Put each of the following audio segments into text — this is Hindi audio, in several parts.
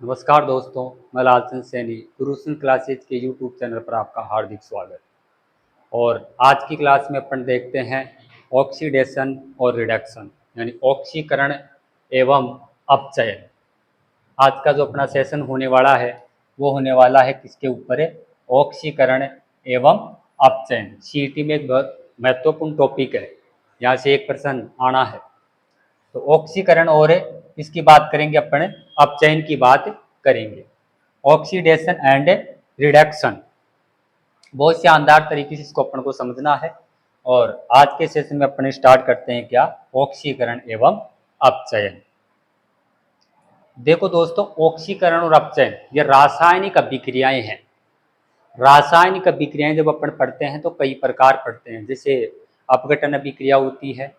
नमस्कार दोस्तों, मैं लालचंद सैनी गुरुसन क्लासेज के यूट्यूब चैनल पर आपका हार्दिक स्वागत। और आज की क्लास में अपन देखते हैं ऑक्सीडेशन और रिडक्शन यानी ऑक्सीकरण एवं अपचयन। आज का जो अपना सेशन होने वाला है वो होने वाला है किसके ऊपर है? ऑक्सीकरण एवं अपचयन। सीईटी में एक बहुत महत्वपूर्ण टॉपिक है, यहाँ से एक प्रश्न आना है। तो ऑक्सीकरण और इसकी बात करेंगे अपन, अपचयन की बात करेंगे। ऑक्सीडेशन एंड रिडक्शन, बहुत शानदार तरीके से इसको अपन को समझना है। और आज के सेशन में अपन स्टार्ट करते हैं क्या? ऑक्सीकरण एवं अपचयन। देखो दोस्तों, ऑक्सीकरण और अपचयन ये रासायनिक अभिक्रियाएं हैं। रासायनिक अभिक्रियाएं जब अपन पढ़ते हैं तो कई प्रकार पढ़ते हैं, जैसे अपघटन अभिक्रिया होती है,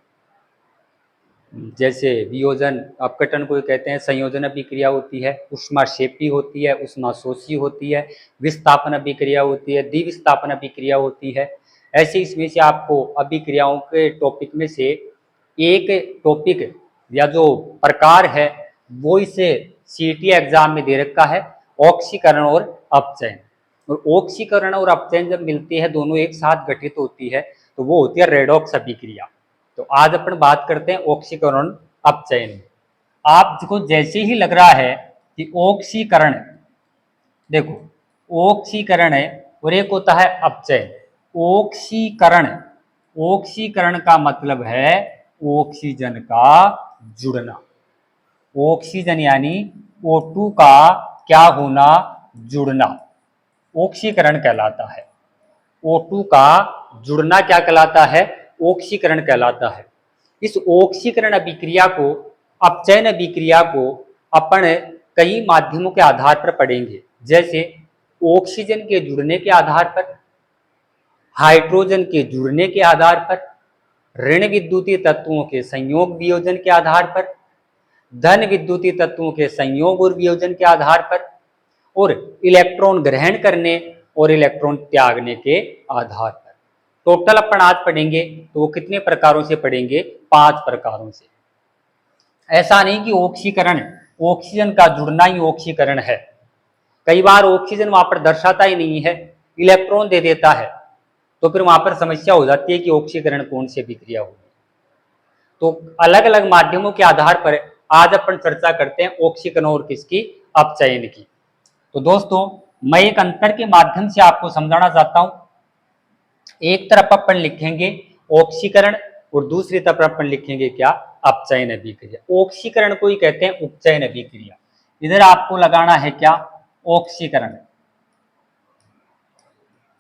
जैसे वियोजन अपघटन को कहते हैं, संयोजन अभिक्रिया होती है, ऊष्माक्षेपी होती है, ऊष्माशोषी होती है, विस्थापन अभिक्रिया होती है, द्विविस्थापन अभिक्रिया होती है। ऐसे इसमें से आपको अभिक्रियाओं के टॉपिक में से एक टॉपिक या जो प्रकार है वो इसे सीईटी एग्जाम में दे रखा है, ऑक्सीकरण और अपचयन। और ऑक्सीकरण और अपचयन जब मिलती है, दोनों एक साथ गठित होती है, तो वो होती है रेडॉक्स अभिक्रिया। तो आज अपन बात करते हैं ऑक्सीकरण अपचयन। आपको जैसे ही लग रहा है कि ऑक्सीकरण, देखो ऑक्सीकरण है और एक होता है अपचयन। ऑक्सीकरण, ऑक्सीकरण का मतलब है ऑक्सीजन का जुड़ना। ऑक्सीजन यानी O2 का क्या होना? जुड़ना, ऑक्सीकरण कहलाता है। O2 का जुड़ना क्या कहलाता है? ऑक्सीकरण कहलाता है। इस ऑक्सीकरण अभिक्रिया को, अपचयन अभिक्रिया को अपन कई माध्यमों के आधार पर पढ़ेंगे, जैसे ऑक्सीजन के जुड़ने के आधार पर, हाइड्रोजन के जुड़ने के आधार पर, ऋण विद्युतीय तत्वों के संयोग वियोजन के आधार पर, धन विद्युतीय तत्वों के संयोग और वियोजन के आधार पर, और इलेक्ट्रॉन ग्रहण करने और इलेक्ट्रॉन त्यागने के आधार पर। टोटल अपन आज पढ़ेंगे तो वो कितने प्रकारों से पढ़ेंगे? 5 प्रकारों से। ऐसा नहीं कि ऑक्सीकरण, ऑक्सीजन का जुड़ना ही ऑक्सीकरण है। कई बार ऑक्सीजन वहां पर दर्शाता ही नहीं है, इलेक्ट्रॉन दे देता है, तो फिर वहां पर समस्या हो जाती है कि ऑक्सीकरण कौन सी अभिक्रिया होगी। तो अलग अलग माध्यमों के आधार पर आज अपन चर्चा करते हैं ऑक्सीकरण और किसकी? अपचयन की। तो दोस्तों, मैं एक अंतर के माध्यम से आपको समझाना चाहता हूं। एक तरफ अपन लिखेंगे ऑक्सीकरण और दूसरी तरफ अपन लिखेंगे क्या? अपचयन अभिक्रिया। ऑक्सीकरण को ही कहते हैं उपचयन अभिक्रिया। इधर आपको लगाना है क्या? ऑक्सीकरण,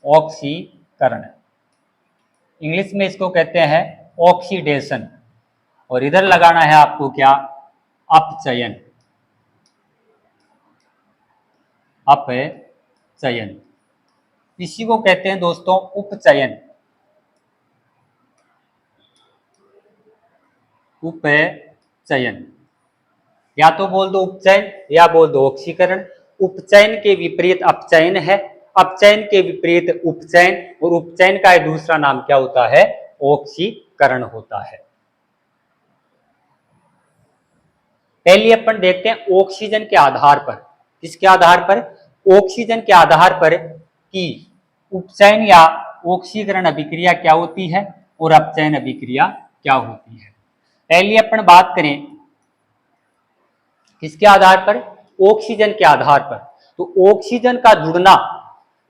ऑक्सीकरण। इंग्लिश में इसको कहते हैं ऑक्सीडेशन। और इधर लगाना है आपको क्या? अपचयन, अपचयन। इसी को कहते हैं दोस्तों उपचयन, उपचयन। या तो बोल दो उपचयन या बोल दो ऑक्सीकरण। उपचयन के विपरीत अपचयन है, अपचयन के विपरीत उपचयन, और उपचयन का दूसरा नाम क्या होता है? ऑक्सीकरण होता है। पहले अपन देखते हैं ऑक्सीजन के आधार पर। किसके आधार पर? ऑक्सीजन के आधार पर कि उपचयन या ऑक्सीकरण अभिक्रिया क्या होती है और अपचयन अभिक्रिया क्या होती है। पहले अपन बात करें किसके आधार पर? ऑक्सीजन के आधार पर। तो ऑक्सीजन का जुड़ना,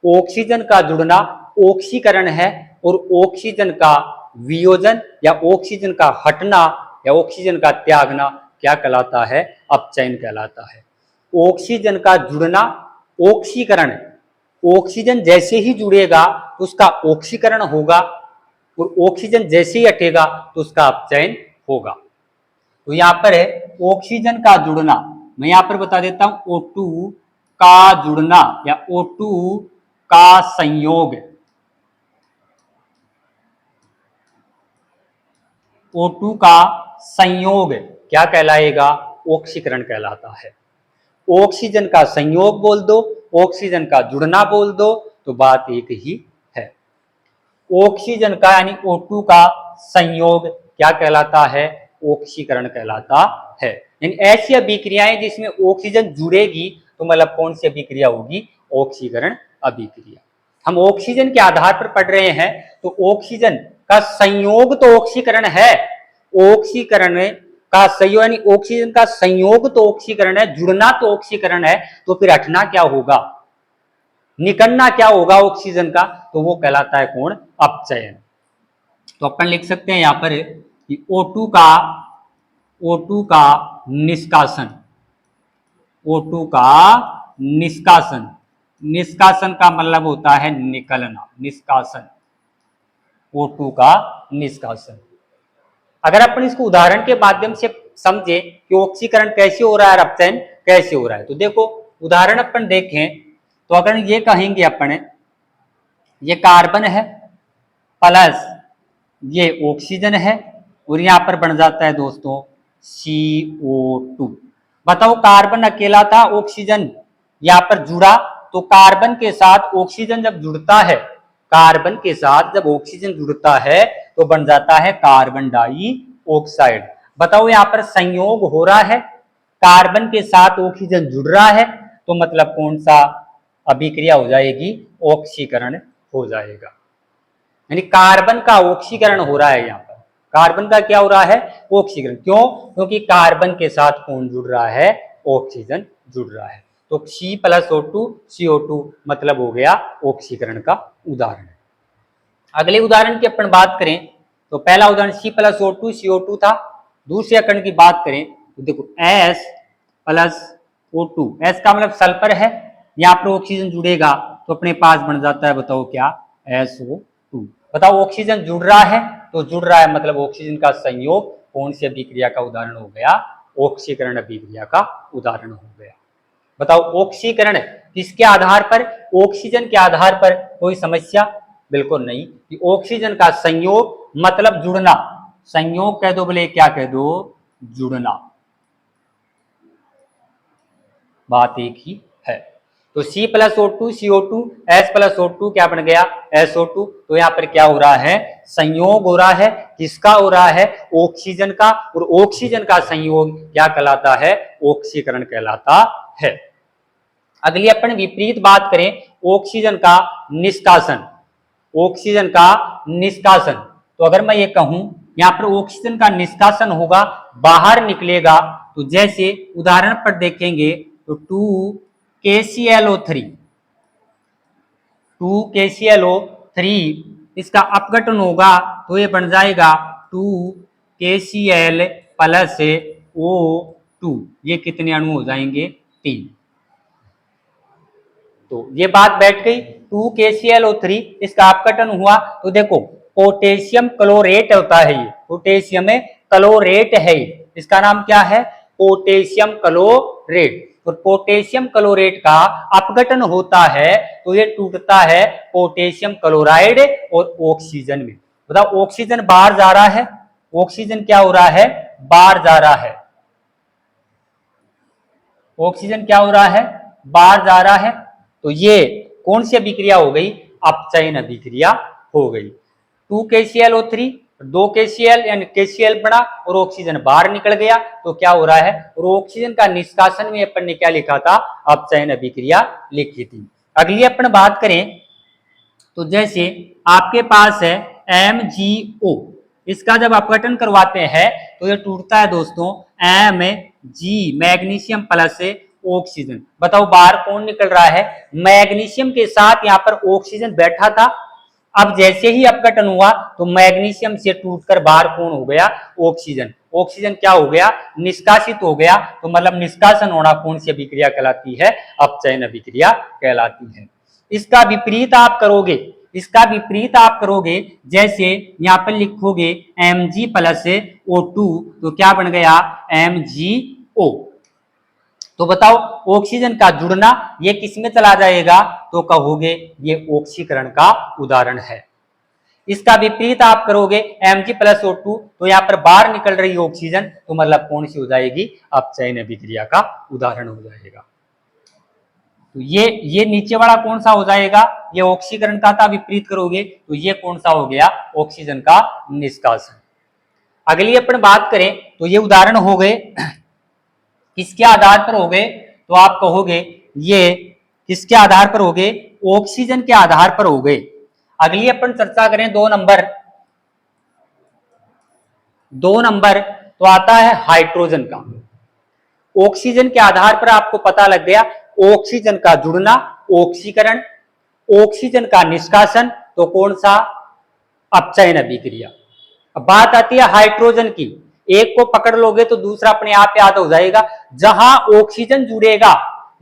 ऑक्सीजन का जुड़ना ऑक्सीकरण है, और ऑक्सीजन का वियोजन या ऑक्सीजन का हटना या ऑक्सीजन का त्यागना क्या कहलाता है? अपचयन कहलाता है। ऑक्सीजन का जुड़ना ऑक्सीकरण, ऑक्सीजन जैसे ही जुड़ेगा तो उसका ऑक्सीकरण होगा, और ऑक्सीजन जैसे ही हटेगा तो उसका अपचयन होगा। तो यहां पर है ऑक्सीजन का जुड़ना, मैं यहां पर बता देता हूं O2 का जुड़ना या O2 का संयोग, O2 का संयोग क्या कहलाएगा? ऑक्सीकरण कहलाता है। ऑक्सीजन का संयोग बोल दो, ऑक्सीजन का जुड़ना बोल दो, तो बात एक ही है। ऑक्सीजन का यानी O2 का संयोग क्या कहलाता है? ऑक्सीकरण कहलाता है। यानी ऐसी अभिक्रियाएं जिसमें ऑक्सीजन जुड़ेगी तो मतलब कौन सी अभिक्रिया होगी? ऑक्सीकरण अभिक्रिया। हम ऑक्सीजन के आधार पर पढ़ रहे हैं, तो ऑक्सीजन का संयोग तो ऑक्सीकरण है, ऑक्सीकरण का संयोग यानी ऑक्सीजन का संयोग तो ऑक्सीकरण है, जुड़ना तो ऑक्सीकरण है, तो फिर हटना क्या होगा, निकलना क्या होगा ऑक्सीजन का? तो वो कहलाता है कौन? अपचयन। तो अपन लिख सकते हैं यहां पर कि O2 का निष्कासन, O2 का निष्कासन, निष्कासन का मतलब होता है निकलना, निष्कासन, O2 का निष्कासन। अगर अपन इसको उदाहरण के माध्यम से समझे कि ऑक्सीकरण कैसे हो रहा है और अपचयन कैसे हो रहा है, तो देखो उदाहरण अपन देखें तो अगर ये कहेंगे अपन, ये कार्बन है प्लस ये ऑक्सीजन है और यहां पर बन जाता है दोस्तों CO2। बताओ कार्बन अकेला था, ऑक्सीजन यहां पर जुड़ा, तो कार्बन के साथ ऑक्सीजन जब जुड़ता है, कार्बन के साथ जब ऑक्सीजन जुड़ता है तो बन जाता है कार्बन डाइऑक्साइड। बताओ यहां पर संयोग हो रहा है, कार्बन के साथ ऑक्सीजन जुड़ रहा है, तो मतलब कौन सा अभिक्रिया हो जाएगी? ऑक्सीकरण हो जाएगा। यानी कार्बन का ऑक्सीकरण हो रहा है, यहां पर कार्बन का क्या हो रहा है? ऑक्सीकरण। क्यों? क्योंकि कार्बन के साथ कौन जुड़ रहा है? ऑक्सीजन जुड़ रहा है। तो C+O2 CO2 मतलब हो गया ऑक्सीकरण का उदाहरण। अगले उदाहरण की अपन बात करें तो पहला उदाहरण C+O2 CO2 था। दूसरे अकरण की बात करें तो देखो S+O2, S का मतलब सल्फर है, यहाँ पर ऑक्सीजन जुड़ेगा तो अपने पास बन जाता है, बताओ क्या? SO2। बताओ ऑक्सीजन जुड़ रहा है, तो जुड़ रहा है मतलब ऑक्सीजन का संयोग कौन सी अभिक्रिया का उदाहरण हो गया? ऑक्सीकरण अभिक्रिया का उदाहरण हो गया। बताओ ऑक्सीकरण किसके आधार पर? ऑक्सीजन के आधार पर। कोई समस्या? बिल्कुल नहीं। कि ऑक्सीजन का संयोग मतलब जुड़ना, संयोग कह दो बोले क्या कह दो? जुड़ना, बात एक ही है। तो C+O2 CO2 S+O2 क्या बन गया? SO2। तो यहां पर क्या हो रहा है? संयोग हो रहा है। किसका हो रहा है? ऑक्सीजन का, और ऑक्सीजन का संयोग क्या कहलाता है? ऑक्सीकरण कहलाता है। अगली अपन विपरीत बात करें, ऑक्सीजन का निष्कासन, ऑक्सीजन का निष्कासन। तो अगर मैं ये कहूं यहां पर ऑक्सीजन का निष्कासन होगा, बाहर निकलेगा, तो जैसे उदाहरण पर देखेंगे तो 2KClO3, 2KClO3 इसका अपघटन होगा तो ये बन जाएगा 2KCl प्लस O2। ये कितने अणु हो जाएंगे? 3। तो ये बात बैठ गई। 2KClO3 इसका अपघटन हुआ तो देखो पोटेशियम क्लोरेट होता है, ये पोटेशियम क्लोरेट है, इसका नाम क्या है? Potassium chlorate. तो पोटेशियम क्लोरेट का अपघटन होता है तो ये टूटता है पोटेशियम क्लोराइड और ऑक्सीजन में। बताओ ऑक्सीजन बाहर जा रहा है, ऑक्सीजन क्या हो रहा है? बाहर जा रहा है, ऑक्सीजन क्या हो रहा है? बाहर जा रहा है। तो ये कौन सी अभिक्रिया हो गई? अपचयन अभिक्रिया हो गई। 2KClO3 2KCl यानी KCl बना और ऑक्सीजन बाहर निकल गया, तो क्या हो रहा है? और ऑक्सीजन का निष्कासन में अपन ने क्या लिखा था? अपचयन अभिक्रिया लिखी थी। अगली अपन बात करें तो जैसे आपके पास है MgO, इसका जब अपघटन करवाते हैं तो ये टूटता है दोस्तों Mg, मैग्नीशियम प्लस ऑक्सीजन। बताओ बाहर कौन निकल रहा है? मैग्नीशियम के साथ यहाँ पर ऑक्सीजन बैठा था, अब जैसे ही अपघटन हुआ तो मैग्नीशियम से टूटकर बाहर कौन हो गया? ऑक्सीजन। ऑक्सीजन क्या हो गया? निष्कासित हो गया। तो मतलब निष्कासन होना कौन सी अभिक्रिया कहलाती है? अपचयन अभिक्रिया कहलाती है। इसका विपरीत आप करोगे, इसका विपरीत आप करोगे, जैसे यहां पर लिखोगे Mg प्लस O2 तो क्या बन गया? MgO। तो बताओ ऑक्सीजन का जुड़ना ये किसमें चला जाएगा? तो कहोगे ये ऑक्सीकरण का उदाहरण है। इसका विपरीत आप करोगे Mg+O2 तो यहां पर बाहर निकल रही ऑक्सीजन, तो मतलब कौन सी हो जाएगी? अपचयन अभिक्रिया का उदाहरण हो जाएगा। तो ये नीचे वाला कौन सा हो जाएगा? ये ऑक्सीकरण का था, विपरीत करोगे तो ये कौन सा हो गया? ऑक्सीजन का निष्कासन। अगली अपन बात करें तो ये उदाहरण हो गए, किसके आधार पर हो गए? तो आप कहोगे ये किसके आधार पर हो गए? ऑक्सीजन के आधार पर हो गए। अगली अपन चर्चा करें 2 नंबर। 2 नंबर तो आता है हाइड्रोजन का। ऑक्सीजन के आधार पर आपको पता लग गया ऑक्सीजन का जुड़ना ऑक्सीकरण, ऑक्सीजन का निष्कासन तो कौन सा? अपचयन अभिक्रिया। अब बात आती है हाइड्रोजन की। एक को पकड़ लोगे तो दूसरा अपने आप याद हो जाएगा। जहां ऑक्सीजन जुड़ेगा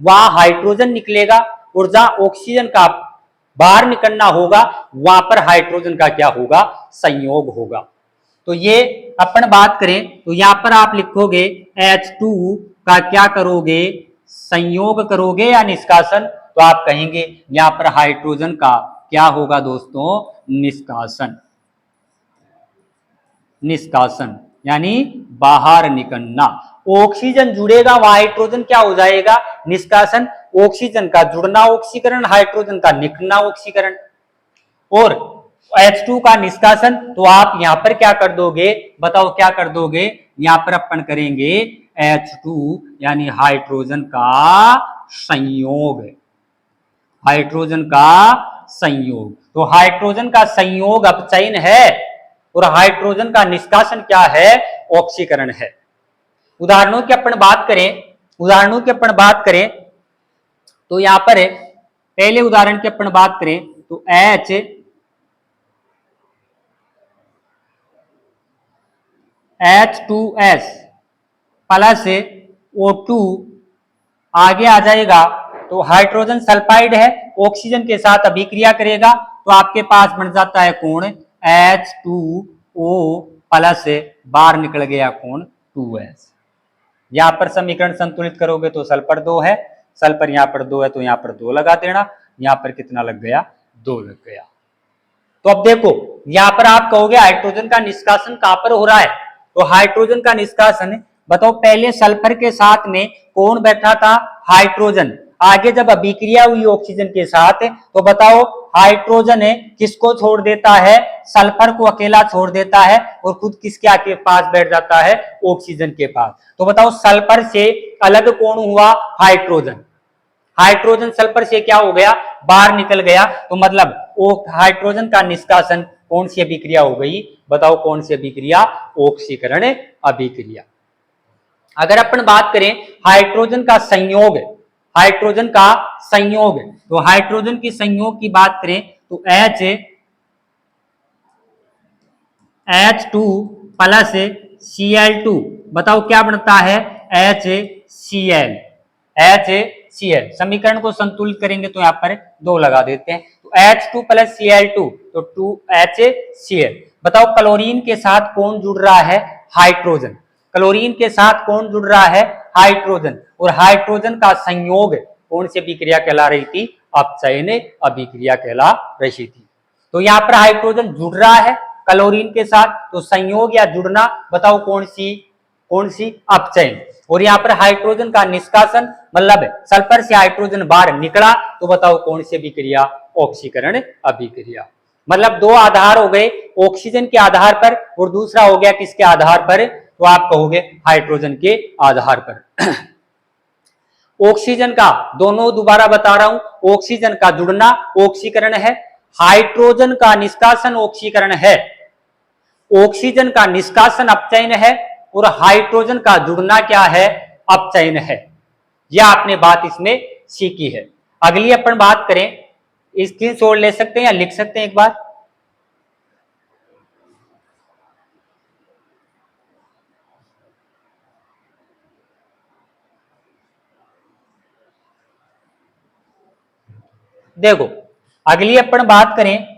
वहां हाइड्रोजन निकलेगा, और जहां ऑक्सीजन का बाहर निकलना होगा वहां पर हाइड्रोजन का क्या होगा? संयोग होगा। तो ये अपन बात करें तो यहां पर आप लिखोगे H2 का क्या करोगे? संयोग करोगे या निष्कासन? तो आप कहेंगे यहां पर हाइड्रोजन का क्या होगा दोस्तों? निष्कासन। निष्कासन यानी बाहर निकलना। ऑक्सीजन जुड़ेगा वहां हाइड्रोजन क्या हो जाएगा? निष्कासन। ऑक्सीजन का जुड़ना ऑक्सीकरण, हाइड्रोजन का निकलना ऑक्सीकरण। और H2 का निष्कासन तो आप यहां पर क्या कर दोगे? बताओ क्या कर दोगे? यहां पर अपन करेंगे H2 यानी हाइड्रोजन का संयोग। हाइड्रोजन का संयोग। तो हाइड्रोजन का संयोग अपचयन है और हाइड्रोजन का निष्कासन क्या है? ऑक्सीकरण है। उदाहरणों की अपन बात करें तो यहां पर पहले उदाहरण की अपन बात करें तो H2S प्लस O2 आगे आ जाएगा तो हाइड्रोजन सल्फाइड है, ऑक्सीजन के साथ अभिक्रिया करेगा तो आपके पास बन जाता है कौन? H2O प्लस बाहर निकल गया कौन? 2S। यहां पर समीकरण संतुलित करोगे तो सल्फर 2 है, सल्फर यहां पर 2 है तो यहां पर 2 लगा देना। यहां पर कितना लग गया? 2 लग गया। तो अब देखो यहां पर आप कहोगे हाइड्रोजन का निष्कासन कहां पर हो रहा है? तो हाइड्रोजन का निष्कासन बताओ पहले सल्फर के साथ में कौन बैठा था? हाइड्रोजन। आगे जब अभिक्रिया हुई ऑक्सीजन के साथ तो बताओ हाइड्रोजन किसको छोड़ देता है? सल्फर को अकेला छोड़ देता है और खुद किसके आके पास बैठ जाता है? ऑक्सीजन के पास। तो बताओ सल्फर से अलग कौन हुआ? हाइड्रोजन। हाइड्रोजन सल्फर से क्या हो गया? बाहर निकल गया। तो मतलब वो हाइड्रोजन का निष्कासन कौन सी अभिक्रिया हो गई? बताओ कौन सी अभिक्रिया? ऑक्सीकरण अभिक्रिया। अगर अपन बात करें हाइड्रोजन का संयोग, हाइड्रोजन का संयोग तो हाइड्रोजन की संयोग की बात करें तो H2 प्लस Cl2 बताओ क्या बनता है? HCl। HCl समीकरण को संतुलित करेंगे तो यहां पर 2 लगा देते हैं तो H2 प्लस Cl2 तो 2HCl। बताओ क्लोरीन के साथ कौन जुड़ रहा है? हाइड्रोजन। क्लोरीन के साथ कौन जुड़ रहा है? हाइड्रोजन। और हाइड्रोजन का संयोग कौन सी अभिक्रिया कहला रही थी? अपचयन अभिक्रिया कहला रही थी। तो यहां पर हाइड्रोजन जुड़ रहा है क्लोरीन के साथ तो संयोग या जुड़ना बताओ कौन सी? अपचयन। और यहां पर हाइड्रोजन का निष्कासन मतलब सल्फर से हाइड्रोजन बाहर निकला तो बताओ कौन सी अभिक्रिया? ऑक्सीकरण अभिक्रिया। मतलब 2 आधार हो गए, ऑक्सीजन के आधार पर और दूसरा हो गया किसके आधार पर? तो आप कहोगे हाइड्रोजन के आधार पर। ऑक्सीजन का दोनों दोबारा बता रहा हूं, ऑक्सीजन का जुड़ना ऑक्सीकरण है, हाइड्रोजन का निष्कासन ऑक्सीकरण है, ऑक्सीजन का निष्कासन अपचयन है और हाइड्रोजन का जुड़ना क्या है? अपचयन है। यह आपने बात इसमें सीखी है। अगली अपन बात करें, स्क्रीनशॉट ले सकते हैं या लिख सकते हैं एक बार। देखो अगली अपन बात करें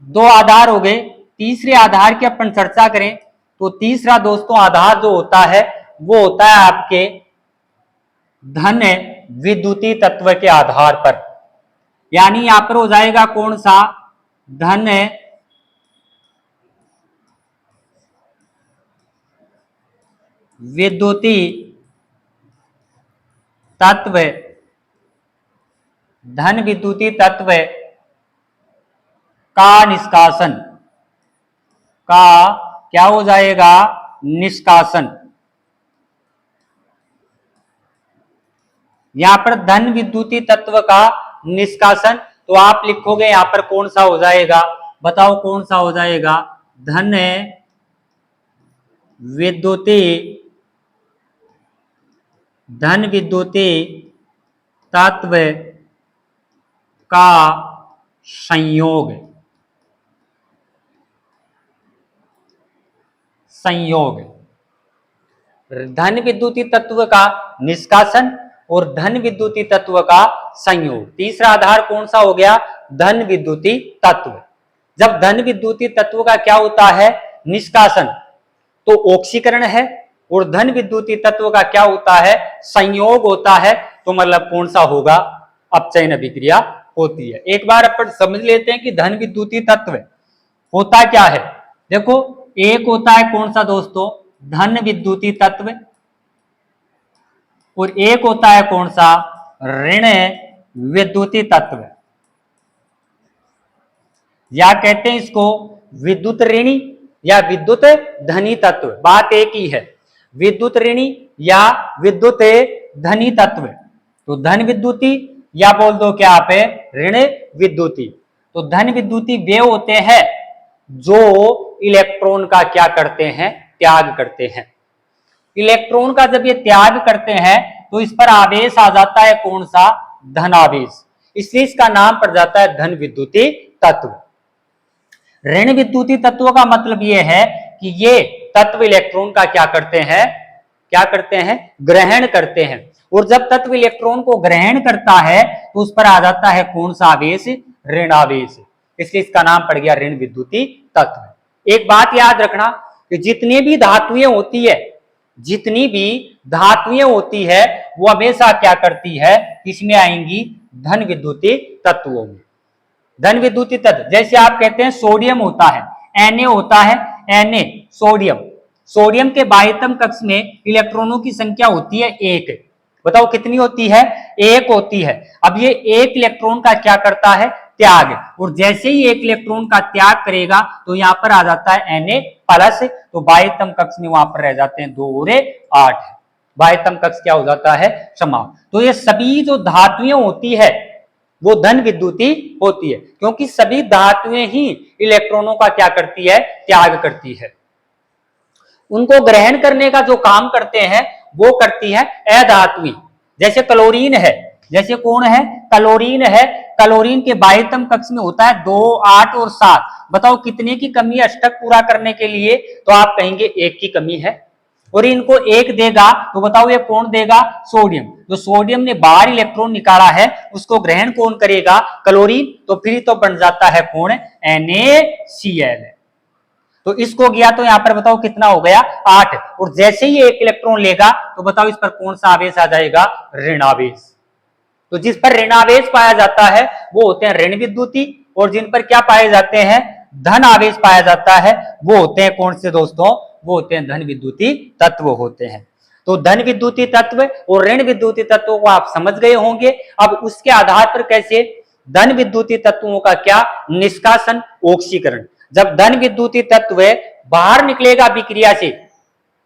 दो आधार हो गए, तीसरे आधार की अपन चर्चा करें तो तीसरा दोस्तों आधार जो होता है वो होता है आपके धन विद्युतीय तत्व के आधार पर। यानी यहां पर हो जाएगा कौन सा? धन विद्युतीय तत्व। धन विद्युतीय तत्व का निष्कासन। का क्या हो जाएगा, निष्कासन। यहां पर धन विद्युतीय तत्व का निष्कासन, तो आप लिखोगे यहां पर कौन सा हो जाएगा, बताओ कौन सा हो जाएगा, धन विद्युतीय तत्व का संयोग। धन विद्युतीय तत्व का निष्कासन और धन विद्युतीय तत्व का संयोग। तीसरा आधार कौन सा हो गया, धन विद्युतीय तत्व। जब धन विद्युतीय तत्व का क्या होता है, निष्कासन, तो ऑक्सीकरण है, और धन विद्युतीय तत्व का क्या होता है, संयोग होता है, तो मतलब कौन सा होगा, अपचयन अभिक्रिया होती है। एक बार अपन समझ लेते हैं कि धन विद्युतीय तत्व होता क्या है। देखो, एक होता है कौन सा दोस्तों, धन विद्युतीय तत्व, और एक होता है कौन सा, ऋण विद्युतीय तत्व, या कहते हैं इसको विद्युत ऋणी या विद्युत धनी तत्व। बात एक ही है, विद्युत ऋणी या विद्युत धनी तत्व। तो धन विद्युती या बोल दो क्या आप है, ऋण विद्युती। तो धन विद्युती वे होते हैं जो इलेक्ट्रॉन का क्या करते हैं, त्याग करते हैं। इलेक्ट्रॉन का जब ये त्याग करते हैं तो इस पर आवेश आ जाता है कौन सा, धन आवेश, इसलिए इसका नाम पड़ जाता है धन विद्युतीय तत्व। ऋण विद्युतीय तत्व का मतलब यह है कि ये तत्व इलेक्ट्रॉन का क्या करते हैं, ग्रहण करते हैं, और जब तत्व इलेक्ट्रॉन को ग्रहण करता है तो उस पर आ जाता है कौन सा आवेश, ऋण आवेश, इसलिए इसका नाम पड़ गया ऋण विद्युतीय तत्व। एक बात याद रखना कि जितनी भी धातुएं होती है वो हमेशा क्या करती है, किसमें आएंगी, धन विद्युतीय तत्वों में। धन विद्युतीय तत्व जैसे आप कहते हैं सोडियम होता है, Na होता है, Na सोडियम के बाह्यतम कक्ष में इलेक्ट्रॉनों की संख्या होती है 1। बताओ कितनी होती है, 1 होती है। अब ये एक इलेक्ट्रॉन का क्या करता है, त्याग, और जैसे ही एक इलेक्ट्रॉन का त्याग करेगा तो यहां पर आ जाता है Na+, तो बाह्यतम कक्ष में वहां पर रह जाते हैं 2 और 8, बाह्यतम कक्ष क्या हो जाता है, समाप्त। तो ये सभी जो धातुएं होती है वो धन विद्युतीय होती है, क्योंकि सभी धातुएं ही इलेक्ट्रॉनों का क्या करती है, त्याग करती है। उनको ग्रहण करने का जो काम करते हैं वो करती है अधातुएं। जैसे क्लोरीन है, जैसे कौन है, क्लोरीन है, क्लोरीन के बाह्यतम कक्ष में होता है 2, 8 और 7। बताओ कितने की कमी है अष्टक पूरा करने के लिए, तो आप कहेंगे 1 की कमी है, और इनको 1 देगा तो बताओ ये कौन देगा, सोडियम। जो सोडियम ने बाहर इलेक्ट्रॉन निकाला है उसको ग्रहण कौन करेगा, क्लोरीन, तो फिर तो बन जाता है कौन, NaCl। तो इसको गया तो यहां पर बताओ कितना हो गया, 8, और जैसे ही 1 इलेक्ट्रॉन लेगा तो बताओ इस पर कौन सा आवेश आ जाएगा, ऋणावेश। तो जिस पर ऋणावेश पाया जाता है वो होते हैं ऋण विद्युती, और जिन पर क्या पाए जाते हैं, धन आवेश पाया जाता है, वो होते हैं कौन से दोस्तों, वो होते हैं धन विद्युतीय तत्व होते हैं। तो धन विद्युतीय तत्व और ऋण विद्युतीय तत्वों को आप समझ गए होंगे। अब उसके आधार पर कैसे धन विद्युतीय तत्वों का क्या, निष्कासन, ऑक्सीकरण। जब धन विद्युतीय तत्व बाहर निकलेगा अभिक्रिया से,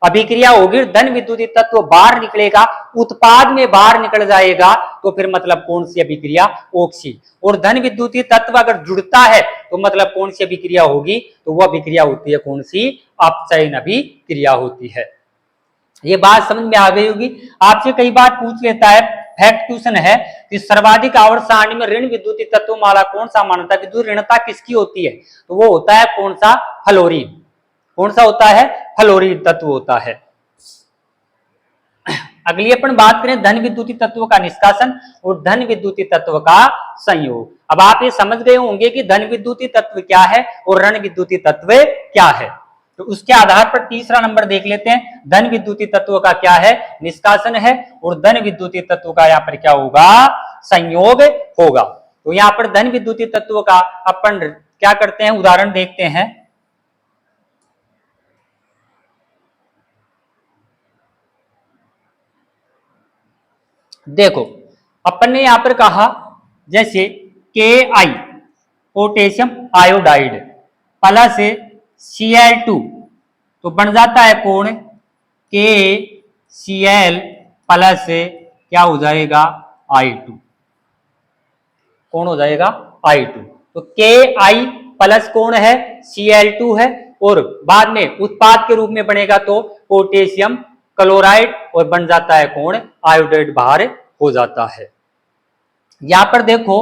अभिक्रिया होगी, धन विद्युतीय तत्व बाहर निकलेगा, उत्पाद में बाहर निकल जाएगा, तो फिर मतलब कौन सी अभिक्रिया, ऑक्सी। और धन विद्युतीय तत्व अगर जुड़ता है तो मतलब कौन सी अभिक्रिया होगी, तो वह अभिक्रिया होती है कौन सी, अपचयन अभिक्रिया होती है। ये बात समझ में आ गई होगी। आपसे कई बार पूछ लेता है, फैक्ट क्वेश्चन है कि सर्वाधिक आवर्त सारणी में ऋण विद्युतीय तत्व माला कौन सा माना था, विद्युत ऋणता किसकी होती है, तो वो होता है कौन सा, फ्लोरीन। कौन सा होता है, फ्लोरीन तत्व होता है। अगली अपन बात करें धन विद्युतीय तत्व का निष्कासन और धन विद्युतीय तत्व का संयोग। अब आप ये समझ गए होंगे कि धन विद्युतीय तत्व क्या है और ऋण विद्युतीय तत्व क्या है। तो उसके आधार पर तीसरा नंबर देख लेते हैं, धन विद्युतीय तत्व का क्या है, निष्कासन है, और धन विद्युतीय तत्व का यहाँ पर क्या होगा, संयोग होगा। तो यहाँ पर धन विद्युतीय तत्व का अपन क्या करते हैं, उदाहरण देखते हैं। देखो अपन ने यहां पर कहा जैसे Ki potassium iodide plus Cl2 तो बन जाता है कौन KCl प्लस क्या हो जाएगा I2, कौन हो जाएगा I2। तो Ki प्लस कौन है Cl2 है और बाद में उत्पाद के रूप में बनेगा तो पोटेशियम क्लोराइड और बन जाता है कौन आयोडाइड बाहर हो जाता है। यहां पर देखो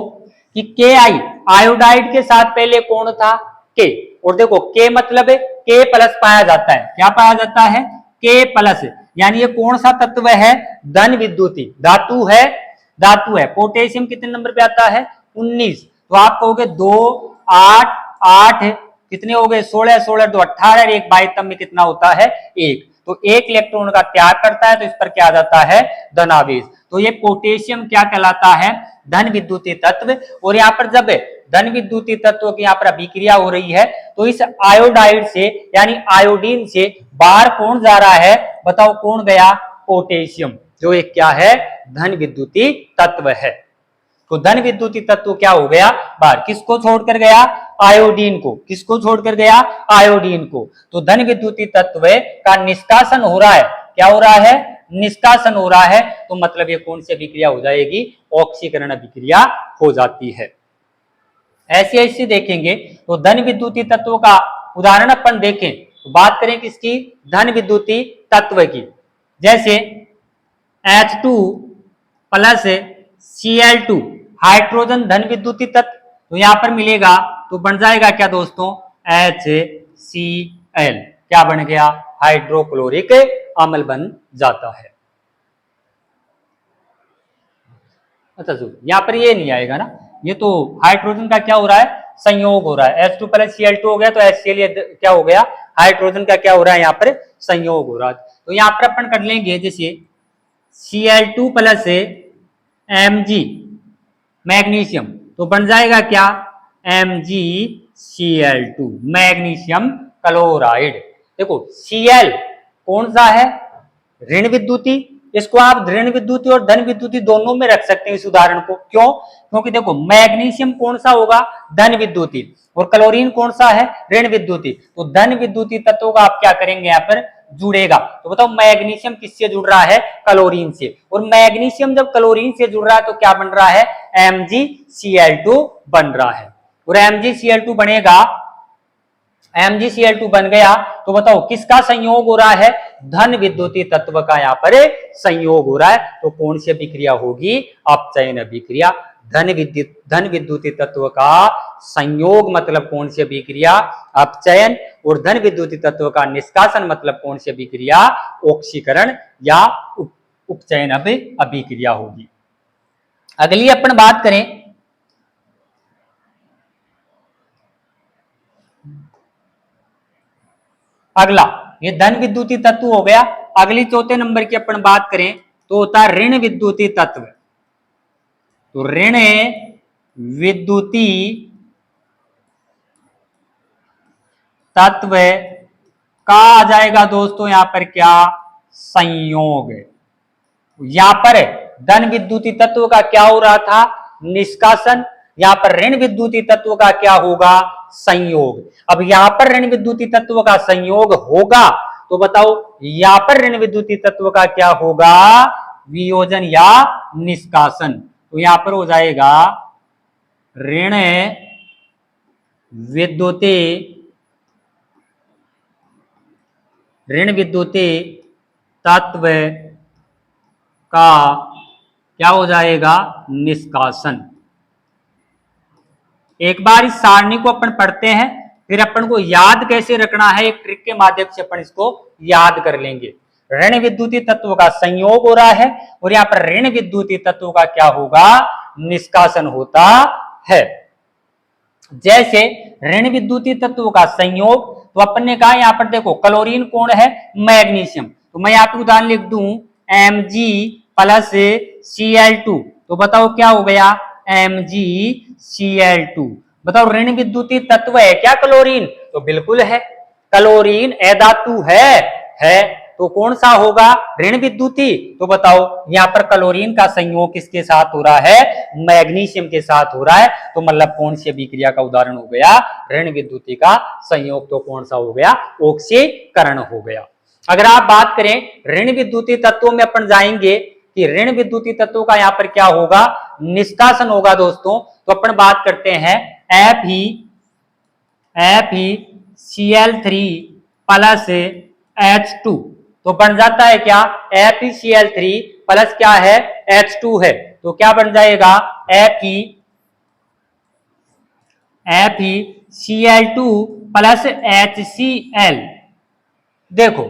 कि Ki आयोडाइड के साथ पहले कौन था K, और देखो K मतलब K प्लस पाया जाता है, क्या पाया जाता है K प्लस, यानी ये कौन सा तत्व है धन विद्युती धातु है, धातु है। पोटेशियम कितने नंबर पे आता है 19, तो आप कहोगे 2 8 8 कितने हो गए 16 16 2 18 एक बाह्यतम में कितना होता है 1, तो एक इलेक्ट्रॉन का त्याग करता है तो इस पर क्या आ जाता है धनावेश। तो ये पोटेशियम क्या कहलाता है धन विद्युतीय तत्व। और यहाँ पर जब धन विद्युतीय तत्व की यहाँ पर अभिक्रिया हो रही है तो इस आयोडाइड से यानी आयोडीन से बाहर कौन जा रहा है बताओ, कौन गया पोटेशियम, जो एक क्या है धन विद्युतीय तत्व है। तो धन विद्युतीय तत्व क्या हो गया बाहर, किसको छोड़कर गया आयोडीन को, किसको छोड़कर गया आयोडीन को। तो धन विद्युतीय तत्व का निष्कासन हो रहा है, क्या हो रहा है निष्कासन हो रहा है, तो मतलब ये कौन सी अभिक्रिया हो जाएगी ऑक्सीकरण अभिक्रिया हो जाती है। ऐसे ऐसे देखेंगे तो धन विद्युतीय तत्वों का उदाहरण अपन देखें तो बात करें किसकी धन विद्युतीय तत्व की, जैसे H2 प्लस Cl2 हाइड्रोजन धन विद्युतीय तत्व, तो यहां पर मिलेगा तो बन जाएगा क्या दोस्तों HCl, क्या बन गया हाइड्रोक्लोरिक अम्ल बन जाता है। अच्छा यहां पर ये नहीं आएगा ना, ये तो हाइड्रोजन का क्या हो रहा है संयोग हो रहा है, H2 प्लस Cl2 हो गया तो HCl क्या हो गया हाइड्रोजन का क्या हो रहा है यहाँ पर संयोग हो रहा है। तो यहाँ पर अपन कर लेंगे जैसे Cl2 प्लस Mg मैग्नीशियम, तो बन जाएगा क्या MgCl2 मैग्नीशियम क्लोराइड। देखो Cl कौन सा है ऋण विद्युती, इसको आप ऋण विद्युती और धन विद्युती दोनों में रख सकते हैं इस उदाहरण को, क्यों क्योंकि देखो मैग्नीशियम कौन सा होगा धन विद्युती और क्लोरीन कौन सा है ऋण विद्युती, तो धन विद्युती तत्वों का आप क्या करेंगे यहाँ पर जुड़ेगा। तो बताओ मैग्नीशियम किससे जुड़ रहा है क्लोरीन से, और मैग्नीशियम जब क्लोरीन से जुड़ रहा है तो क्या बन रहा है MgCl2 बन रहा है, और MgCl2 बनेगा MgCl2 बन गया तो बताओ किसका संयोग हो रहा है धन विद्युतीय तत्व का यहाँ पर संयोग हो रहा है, तो कौन सी अभिक्रिया होगी अपचयन अभिक्रिया। धन विद्युतीय तत्व का संयोग मतलब कौन सी अभिक्रिया अपचयन, और धन विद्युतीय तत्व का निष्कासन मतलब कौन सी अभिक्रिया ऑक्सीकरण या उपचयन अभिक्रिया होगी। अगली अपन बात करें अगला, ये धन विद्युतीय तत्व हो गया। अगली चौथे नंबर की अपन बात करें तो होता है ऋण विद्युतीय तत्व। तो ऋण विद्युतीय तत्व का आ जाएगा दोस्तों यहां पर क्या संयोग। यहां पर धन विद्युतीय तत्व का क्या हो रहा था निष्कासन, यहां पर ऋण विद्युतीय तत्व का क्या होगा संयोग। अब यहां पर ऋण विद्युतीय तत्व का संयोग होगा तो बताओ यहां पर ऋण विद्युतीय तत्व का क्या होगा वियोजन या निष्कासन। तो यहां पर हो जाएगा ऋण विद्युतीय तत्व का क्या हो जाएगा निष्कासन। एक बार इस सारणी को अपन पढ़ते हैं फिर अपन को याद कैसे रखना है एक ट्रिक के माध्यम से अपन इसको याद कर लेंगे। ऋण विद्युतीय तत्व का संयोग हो रहा है और यहाँ पर ऋण विद्युतीय तत्व का क्या होगा निष्कासन होता है। जैसे ऋण विद्युतीय तत्व का संयोग तो अपन ने कहा यहाँ पर देखो क्लोरीन कौन है मैग्नीशियम, तो मैं यहाँ पे उदाहरण लिख दूं Mg प्लस Cl2, तो बताओ क्या हो गया MgCl2। बताओ ऋण विद्युतीय तत्व है क्या क्लोरीन, तो बिल्कुल है क्लोरीन अधातु है तो कौन सा होगा, ऋण विद्युती। तो बताओ यहाँ पर क्लोरीन का संयोग किसके साथ हो रहा है, मैग्नीशियम के साथ हो रहा है, तो मतलब कौन सी अभिक्रिया का उदाहरण हो गया, ऋण विद्युती का संयोग। तो कौन सा हो गया, ऑक्सीकरण हो गया। अगर आप बात करें ऋण विद्युती तत्वों में अपन जाएंगे कि ऋण विद्युती तत्वों का यहाँ पर क्या होगा, निष्कासन होगा दोस्तों। तो अपन बात करते हैं FeCl3 प्लस H2, तो बन जाता है क्या, FeCl3 प्लस क्या है, H2 है, तो क्या बन जाएगा, FeCl2 प्लस HCl। देखो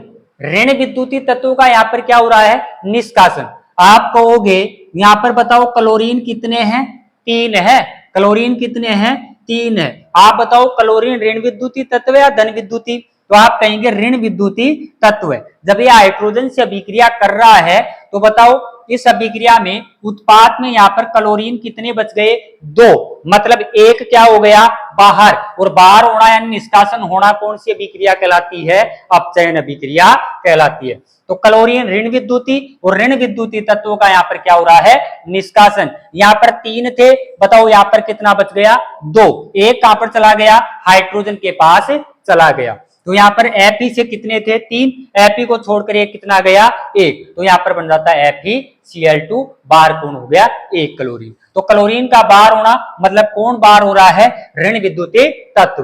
ऋण विद्युती तत्वों का यहाँ पर क्या हो रहा है, निष्कासन। आप कहोगे यहाँ पर बताओ क्लोरीन कितने हैं, 3 है। क्लोरीन कितने हैं, 3 है। आप बताओ क्लोरीन ऋण विद्युती तत्व है या धन विद्युती, तो आप कहेंगे ऋण विद्युती तत्व है। जब ये हाइड्रोजन से अभिक्रिया कर रहा है तो बताओ इस अभिक्रिया में उत्पाद में यहाँ पर क्लोरीन कितने बच गए, 2, मतलब एक क्या हो गया, बाहर। और बाहर होना यानी निष्कासन होना कौन सी अभिक्रिया कहलाती है, अपचयन अभिक्रिया कहलाती है। तो क्लोरीन ऋण विद्युती और ऋण विद्युती तत्वों का यहाँ पर क्या हो रहा है, निष्कासन। यहाँ पर 3 थे, बताओ यहाँ पर कितना बच गया, 2, एक कहां पर चला गया, हाइड्रोजन के पास चला गया। तो यहाँ पर Fe से कितने थे, 3, Fe को छोड़कर एक कितना गया, 1, तो यहाँ पर बन जाता है FeCl2, बार कौन हो गया, 1 क्लोरीन। तो क्लोरीन का बार होना मतलब कौन बार हो रहा है, ऋण विद्युती तत्व।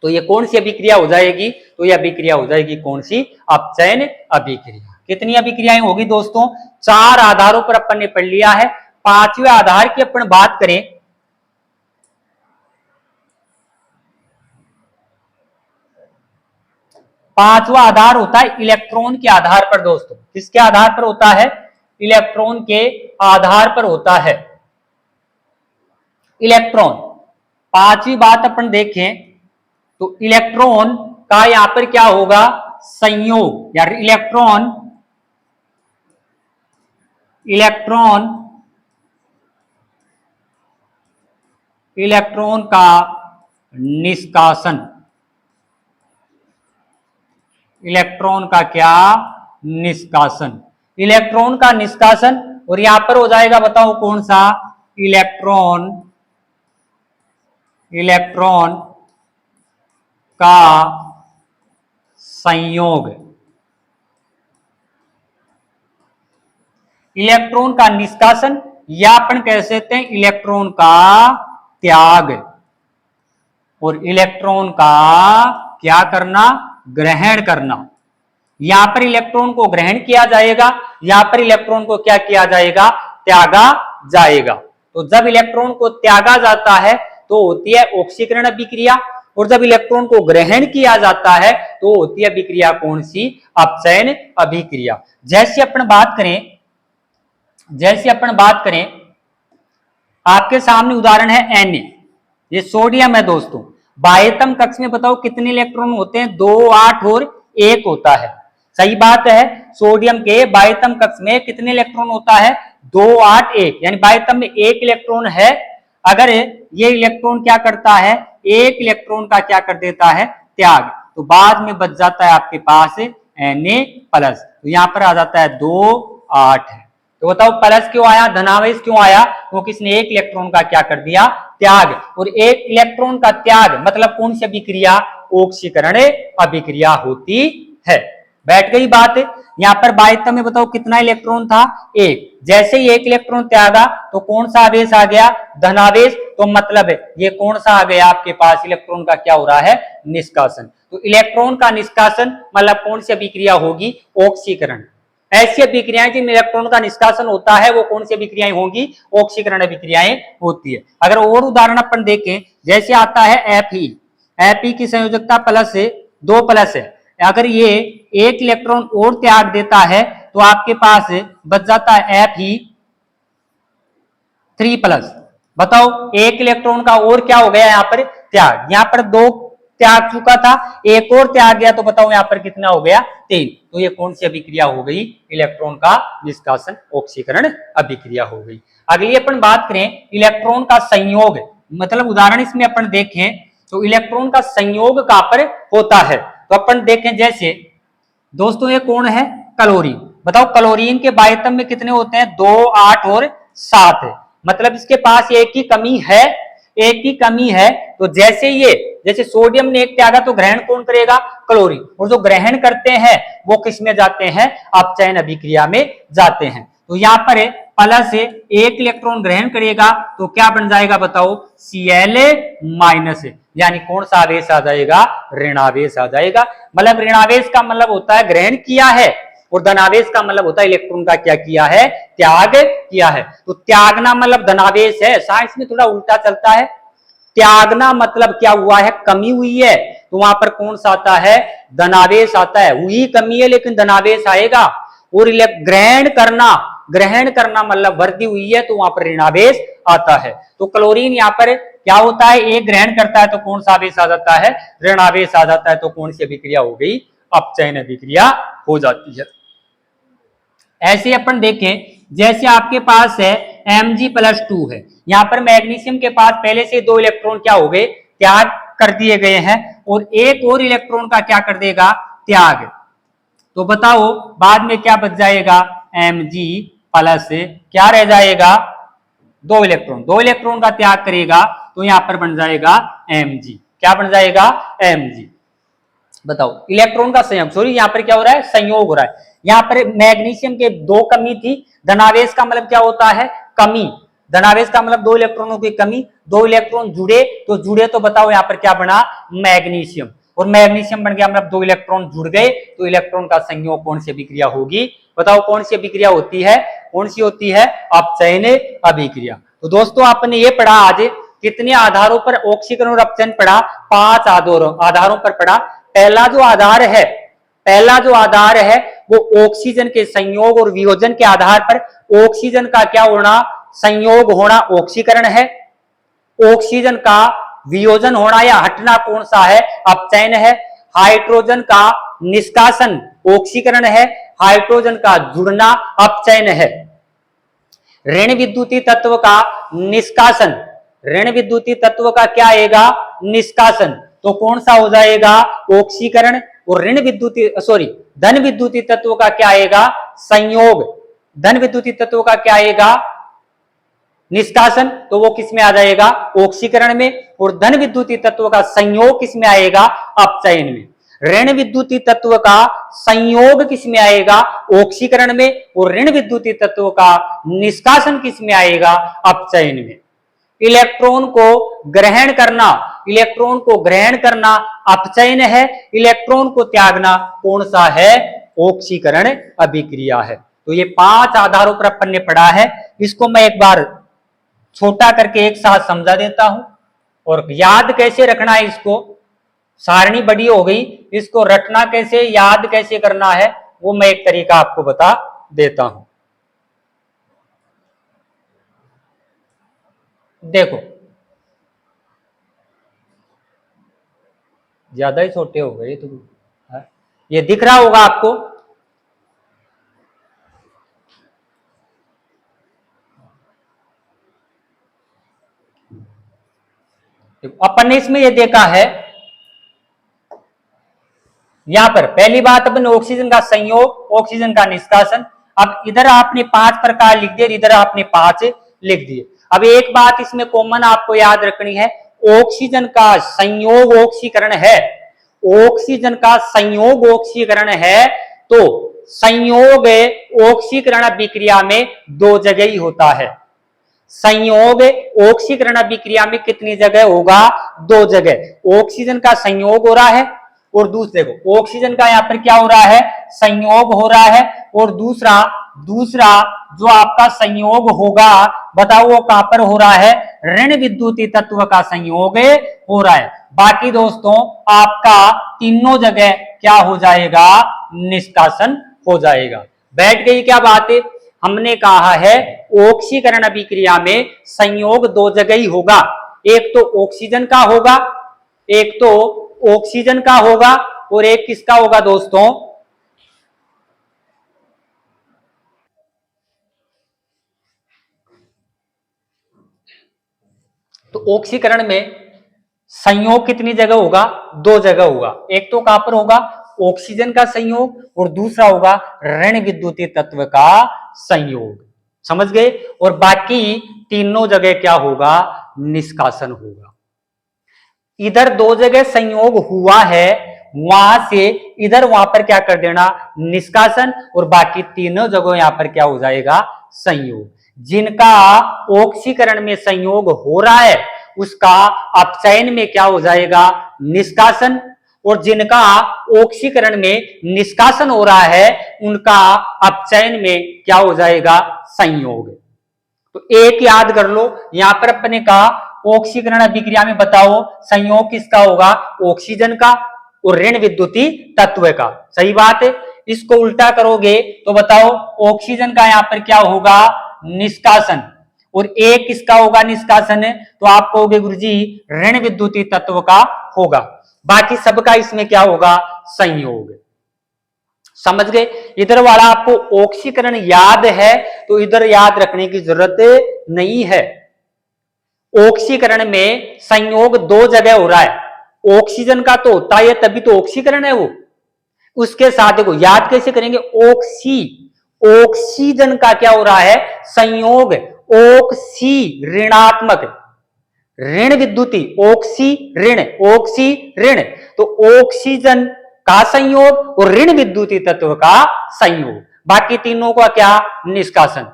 तो ये कौन सी अभिक्रिया हो जाएगी, तो ये अभिक्रिया हो जाएगी कौन सी, अपचयन अभिक्रिया। कितनी अभिक्रियाएं होगी दोस्तों, 4 आधारों पर अपन ने पढ़ लिया है। 5वें आधार की अपन बात करें, पांचवा आधार होता है इलेक्ट्रॉन के आधार पर दोस्तों। किसके आधार पर होता है, इलेक्ट्रॉन के आधार पर होता है इलेक्ट्रॉन। 5वीं बात अपन देखें तो इलेक्ट्रॉन का यहां पर क्या होगा, संयोग, या इलेक्ट्रॉन का निष्कासन। इलेक्ट्रॉन का क्या, निष्कासन। इलेक्ट्रॉन का निष्कासन, और यहां पर हो जाएगा बताओ कौन सा, इलेक्ट्रॉन का संयोग। इलेक्ट्रॉन का निष्कासन या अपन कह सकते हैं इलेक्ट्रॉन का त्याग, और इलेक्ट्रॉन का क्या करना, ग्रहण करना। यहां पर इलेक्ट्रॉन को ग्रहण किया जाएगा, यहां पर इलेक्ट्रॉन को क्या किया जाएगा, त्यागा जाएगा। तो जब इलेक्ट्रॉन को त्यागा जाता है तो होती है ऑक्सीकरण अभिक्रिया, और जब इलेक्ट्रॉन को ग्रहण किया जाता है तो होती है अभिक्रिया कौन सी, अपचयन अभिक्रिया। जैसे अपन बात करें आपके सामने उदाहरण है Na, ये सोडियम है दोस्तों। बाह्यतम कक्ष में बताओ कितने इलेक्ट्रॉन होते हैं, 2, 8 और 1 होता है। सही बात है, सोडियम के बाह्यतम कक्ष में कितने इलेक्ट्रॉन होता है, 2, 8, 1, यानी बाह्यतम में 1 इलेक्ट्रॉन है। अगर ये इलेक्ट्रॉन क्या करता है, 1 इलेक्ट्रॉन का क्या कर देता है, त्याग, तो बाद में बच जाता है आपके पास Na+, तो यहां पर आ जाता है 2, 8 है। तो बताओ प्लस क्यों आया, धनावेश क्यों आया, क्योंकि इसने 1 इलेक्ट्रॉन का क्या कर दिया, त्याग। और 1 इलेक्ट्रॉन का त्याग मतलब कौन सी अभिक्रिया, ऑक्सीकरण अभिक्रिया होती है। बैठ गई बात। यहाँ पर बाह्यतम में बताओ कितना इलेक्ट्रॉन था, 1। जैसे ही 1 इलेक्ट्रॉन त्यागा तो कौन सा आवेश आ गया, धनावेश। तो मतलब ये कौन सा आ गया आपके पास, इलेक्ट्रॉन का क्या हो रहा है, निष्कासन। तो इलेक्ट्रॉन का निष्कासन मतलब कौन सी अभिक्रिया होगी, ऑक्सीकरण। ऐसी अभिक्रियाएं जिनमें इलेक्ट्रॉन का निष्कासन होता है वो कौन सी अभिक्रियाएं होंगी, ऑक्सीकरण अभिक्रियाएं होती है। अगर और उदाहरण अपन देखें, जैसे आता है Fe की संयोजकता +2 है। अगर ये 1 इलेक्ट्रॉन और त्याग देता है तो आपके पास बच जाता है Fe3+। बताओ 1 इलेक्ट्रॉन का और क्या हो गया यहाँ पर, त्याग। यहाँ पर 2 त्याग चुका था, 1 और त्याग गया, तो बताओ यहाँ पर कितना हो गया, 3। तो ये कौन सी अभिक्रिया हो गई, इलेक्ट्रॉन का निष्कासन, ऑक्सीकरण अभिक्रिया हो गई। अगली अपन बात करें इलेक्ट्रॉन का संयोग, मतलब उदाहरण इसमें अपन देखें तो इलेक्ट्रॉन का संयोग कहां पर होता है। तो अपन देखें जैसे दोस्तों ये कौन है? क्लोरीन। बताओ क्लोरीन के बाइटम में कितने होते हैं? 2, 8 और 7 है। मतलब इसके पास एक ही कमी है, एक ही कमी है। तो जैसे सोडियम ने एक त्यागा तो ग्रहण कौन करेगा? क्लोरीन। और जो ग्रहण करते हैं वो किस में जाते हैं? अपचयन अभिक्रिया में जाते हैं। तो यहाँ पर प्लस से एक इलेक्ट्रॉन ग्रहण करेगा तो क्या बन जाएगा बताओ? Cl माइनस, यानी कौन सा आवेश आ जाएगा? ऋणावेश आ जाएगा। मतलब ऋणावेश का मतलब होता है ग्रहण किया है, और धनावेश का मतलब होता है इलेक्ट्रॉन का क्या किया है? त्याग किया है। तो त्यागना मतलब धनावेश है। साइंस में थोड़ा उल्टा चलता है। त्यागना मतलब क्या हुआ है? कमी हुई है, तो वहां पर कौन सा आता है? धनावेश आता है। हुई कमी है लेकिन धनावेश आएगा। और ग्रहण करना मतलब वृद्धि हुई है, तो वहां पर ऋणावेश आता है। तो क्लोरीन यहाँ पर क्या होता है? एक ग्रहण करता है तो कौन सा आवेश आ जाता है? ऋणावेश आ जाता है। तो कौन सी अभिक्रिया हो गई? अपचयन अभिक्रिया हो जाती है। ऐसे अपन देखें, जैसे आपके पास है Mg+2 है, यहां पर मैग्नीशियम के पास पहले से 2 इलेक्ट्रॉन क्या हो गए? त्याग कर दिए गए हैं, और एक और इलेक्ट्रॉन का क्या कर देगा? त्याग। तो बताओ बाद में क्या बच जाएगा? Mg+ क्या रह जाएगा? 2 इलेक्ट्रॉन का त्याग करेगा तो यहां पर बन जाएगा Mg। क्या बन जाएगा? Mg। बताओ इलेक्ट्रॉन का संयोग, सॉरी यहाँ पर क्या हो रहा है? संयोग हो रहा है। यहाँ पर मैग्नीशियम के 2 कमी थी। धनावेश का मतलब क्या होता है? कमी। धनावेश का मतलब 2 इलेक्ट्रॉनों की कमी। 2 इलेक्ट्रॉन जुड़े तो बताओ यहाँ पर क्या बना? मैग्नीशियम। और मैग्नीशियम बन गया मतलब 2 इलेक्ट्रॉन जुड़ गए, तो इलेक्ट्रॉन का संयोग कौन सी अभिक्रिया होगी? बताओ कौन सी अभिक्रिया होती है? कौन सी होती है? अपचयन अभिक्रिया। तो दोस्तों आपने ये पढ़ा आज, कितने आधारों पर ऑक्सीकरण और अपचयन पढ़ा? 5 आधारों पर पढ़ा। पहला जो आधार है वो ऑक्सीजन के संयोग और वियोजन के आधार पर ऑक्सीजन का क्या होना? संयोग होना ऑक्सीकरण है। ऑक्सीजन का वियोजन होना या हटना कौन सा है? अपचयन है। हाइड्रोजन का निष्कासन ऑक्सीकरण है। हाइड्रोजन का जुड़ना अपचयन है। ऋण विद्युतीय तत्व का निष्कासन, ऋण विद्युतीय तत्व का क्या आएगा? निष्कासन। तो कौन सा हो जाएगा? ऑक्सीकरण। और धन विद्युतीय तत्व का क्या आएगा? संयोग। धन विद्युतीय तत्व का क्या आएगा? निष्कासन। तो वो किस में आ जाएगा? ऑक्सीकरण में। और धन विद्युतीय तत्व का संयोग किस में आएगा? अपचयन में। ऋण विद्युतीय तत्व का संयोग किस में आएगा? ऑक्सीकरण में। और ऋण विद्युतीय तत्व का निष्कासन किस में आएगा? अपचयन में। इलेक्ट्रॉन को ग्रहण करना अपचयन है। इलेक्ट्रॉन को त्यागना कौन सा है? ऑक्सीकरण अभिक्रिया है। तो ये 5 आधारों पर अपन ने पढ़ा है। इसको मैं एक बार छोटा करके एक साथ समझा देता हूं, और याद कैसे रखना है इसको। सारणी बड़ी हो गई, इसको रटना कैसे, याद कैसे करना है, वो मैं एक तरीका आपको बता देता हूं। देखो ज्यादा ही छोटे हो गए तो, ये दिख रहा होगा आपको। अपन ने इसमें ये देखा है, यहां पर पहली बात अपन ऑक्सीजन का संयोग, ऑक्सीजन का निष्कासन। अब इधर आपने 5 प्रकार लिख दिए, इधर आपने 5 लिख दिए। अब एक बात इसमें कॉमन आपको याद रखनी है, ऑक्सीजन का संयोग ऑक्सीकरण है। ऑक्सीजन का संयोग ऑक्सीकरण है, तो संयोग ऑक्सीकरण अभिक्रिया में 2 जगह ही होता है। संयोग ऑक्सीकरण अभिक्रिया में कितनी जगह होगा? 2 जगह। ऑक्सीजन का संयोग हो रहा है, और दूसरे को ऑक्सीजन का यहां पर क्या हो रहा है? संयोग हो रहा है। और दूसरा जो आपका संयोग होगा, बताओ वो कहां पर हो रहा है? ऋण विद्युतीय तत्व का संयोग हो रहा है। बाकी दोस्तों आपका तीनों जगह क्या हो जाएगा? निष्कासन हो जाएगा। बैठ गई क्या बात है? हमने कहा है ऑक्सीकरण अभिक्रिया में संयोग 2 जगह ही होगा। एक तो ऑक्सीजन का होगा, एक तो ऑक्सीजन का होगा, और एक किसका होगा दोस्तों? तो ऑक्सीकरण में संयोग कितनी जगह होगा? 2 जगह होगा। एक तो कहां पर होगा? ऑक्सीजन का संयोग और दूसरा होगा ऋण विद्युतीय तत्व का संयोग। समझ गए? और बाकी तीनों जगह क्या होगा? निष्कासन होगा। इधर दो जगह संयोग हुआ है, वहां से इधर वहां पर क्या कर देना? निष्कासन। और बाकी तीनों जगह यहां पर क्या हो जाएगा? संयोग। जिनका ऑक्सीकरण में संयोग हो रहा है उसका अपचयन में क्या हो जाएगा? निष्कासन। और जिनका ऑक्सीकरण में निष्कासन हो रहा है उनका अपचयन में क्या हो जाएगा? संयोग। तो एक याद कर लो, यहां पर अपने कहा ऑक्सीकरण अभिक्रिया में बताओ संयोग किसका होगा? ऑक्सीजन का और ऋण विद्युतीय तत्व का। सही बात है। इसको उल्टा करोगे तो बताओ ऑक्सीजन का यहां पर क्या होगा? निष्कासन। और एक किसका होगा निष्कासन? तो आप कहोगे गुरुजी ऋण विद्युतीय तत्व का होगा। बाकी सबका इसमें क्या होगा? संयोग। समझ गए? इधर वाला आपको ऑक्सीकरण याद है तो इधर याद रखने की जरूरत नहीं है। ऑक्सीकरण में संयोग दो जगह हो रहा है। ऑक्सीजन का तो होता है तभी तो ऑक्सीकरण है वो। उसके साथ देखो याद कैसे करेंगे? ऑक्सीजन का क्या हो रहा है? संयोग। ऑक्सी ऋणात्मक, ऋण विद्युती, ऑक्सी ऋण। तो ऑक्सीजन का संयोग और ऋण विद्युतीय तत्व का संयोग। बाकी तीनों का क्या? निष्कासन।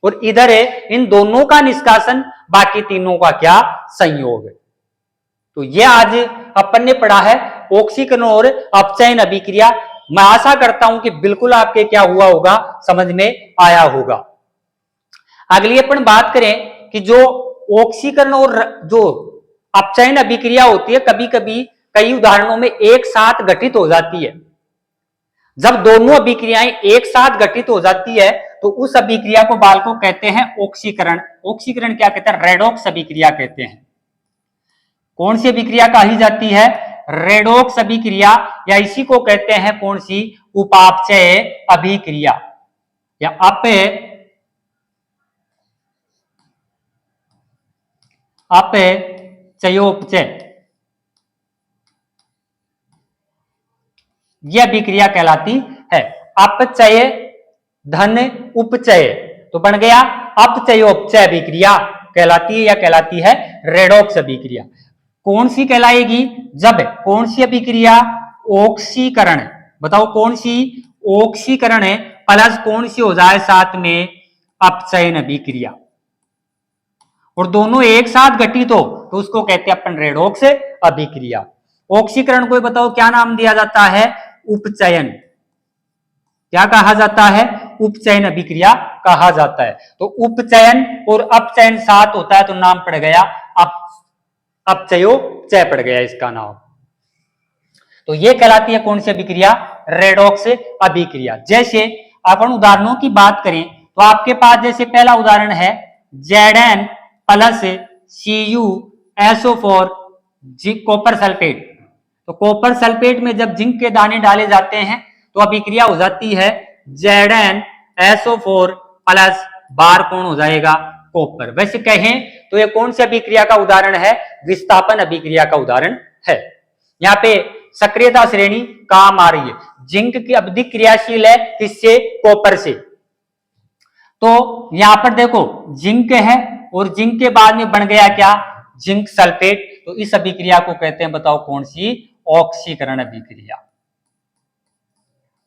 और इधर है इन दोनों का निष्कासन, बाकी तीनों का क्या? संयोग। तो ये आज अपन ने पढ़ा है ऑक्सीकरण और अपचयन अभिक्रिया। मैं आशा करता हूं कि बिल्कुल आपके क्या हुआ होगा? समझ में आया होगा। अगली अपन बात करें कि जो ऑक्सीकरण और जो अपचयन अभिक्रिया होती है कभी कभी कई उदाहरणों में एक साथ घटित हो जाती है। जब दोनों अभिक्रियाएं एक साथ घटित हो जाती है तो उस अभिक्रिया को बालकों कहते हैं ऑक्सीकरण। ऑक्सीकरण क्या कहते हैं? रेडॉक्स अभिक्रिया कहते हैं। कौन सी अभिक्रिया कही जाती है? रेडॉक्स अभिक्रिया। या इसी को कहते हैं कौन सी? उपापचय अभिक्रिया या अपचयोपचय। यह अभिक्रिया कहलाती है। अपचय धन उपचय तो बन गया अपचयोपचय अभिक्रिया कहलाती है या कहलाती है रेडॉक्स अभिक्रिया। कौन सी कहलाएगी? जब कौन सी अभिक्रिया? ऑक्सीकरण। बताओ कौन सी? ऑक्सीकरण है प्लस कौन सी हो जाए साथ में? अपचयन अभिक्रिया। और दोनों एक साथ घटित हो तो उसको कहते हैं अपन रेडॉक्स अभिक्रिया। ऑक्सीकरण को बताओ क्या नाम दिया जाता है? उपचयन। क्या कहा जाता है? उपचयन अभिक्रिया कहा जाता है। तो उपचयन और अपचयन साथ होता है तो नाम पड़ गया अपचयोपचय पड़ गया इसका नाम। तो ये कहलाती है कौन सी अभिक्रिया? रेडॉक्स अभिक्रिया। जैसे अपन उदाहरणों की बात करें तो आपके पास जैसे पहला उदाहरण है Zn plus CuSO4 copper sulphate. तो कॉपर सल्फेट में जब जिंक के दाने डाले जाते हैं तो अभिक्रिया हो जाती है ZnSO4 प्लस बार कौन हो जाएगा? कॉपर। वैसे कहें तो ये कौन सी अभिक्रिया का उदाहरण है? विस्थापन अभिक्रिया का उदाहरण है। यहाँ पे सक्रियता श्रेणी काम आ रही है। जिंक की अधिक क्रियाशील है किससे? कॉपर से। तो यहां पर देखो जिंक है और जिंक के बाद में बन गया क्या? Zinc sulphate. तो इस अभिक्रिया को कहते हैं बताओ कौन सी? ऑक्सीकरण अभिक्रिया।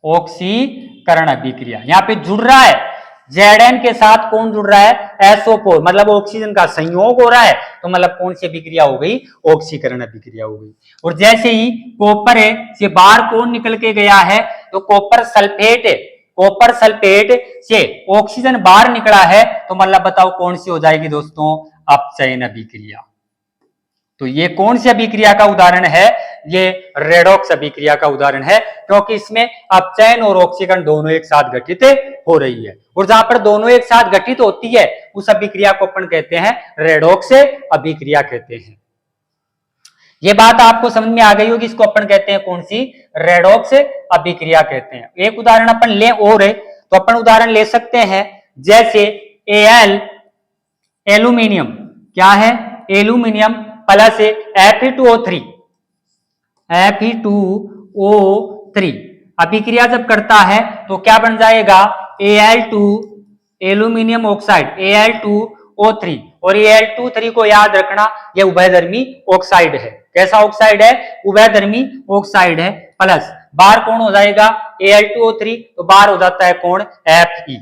ऑक्सीकरण अभिक्रिया। यहां पे जुड़ रहा है Zn के साथ कौन जुड़ रहा है? SO4 मतलब ऑक्सीजन का संयोग हो रहा है तो मतलब कौन सी अभिक्रिया हो गई? ऑक्सीकरण अभिक्रिया हो गई। और जैसे ही कॉपर है से बाहर कौन निकल के गया है? तो कॉपर सल्फेट है। कॉपर सल्फेट से ऑक्सीजन बाहर निकला है तो मतलब बताओ कौन सी हो जाएगी दोस्तों? अपचयन अभिक्रिया। तो ये कौन सी अभिक्रिया का उदाहरण है? ये रेडॉक्स अभिक्रिया का उदाहरण है क्योंकि इसमें अपचयन और ऑक्सीकरण दोनों एक साथ घटित हो रही है। और जहां पर दोनों एक साथ घटित होती है उस अभिक्रिया को अपन कहते हैं रेडॉक्स अभिक्रिया कहते हैं। ये बात आपको समझ में आ गई होगी। इसको अपन कहते हैं कौन सी? रेडॉक्स अभिक्रिया कहते हैं। एक उदाहरण अपन ले और है तो अपन उदाहरण ले सकते हैं जैसे Al एल्यूमिनियम। क्या है? एल्यूमिनियम प्लस Fe2O3 अभिक्रिया जब करता है तो क्या बन जाएगा, Al2 एल्यूमिनियम ऑक्साइड Al2O3, और Al2 को याद रखना यह उभयधर्मी ऑक्साइड है। कैसा ऑक्साइड है, उभयधर्मी ऑक्साइड है। प्लस बार कौन हो जाएगा, Al2O3, तो बार हो जाता है कौन, Fe।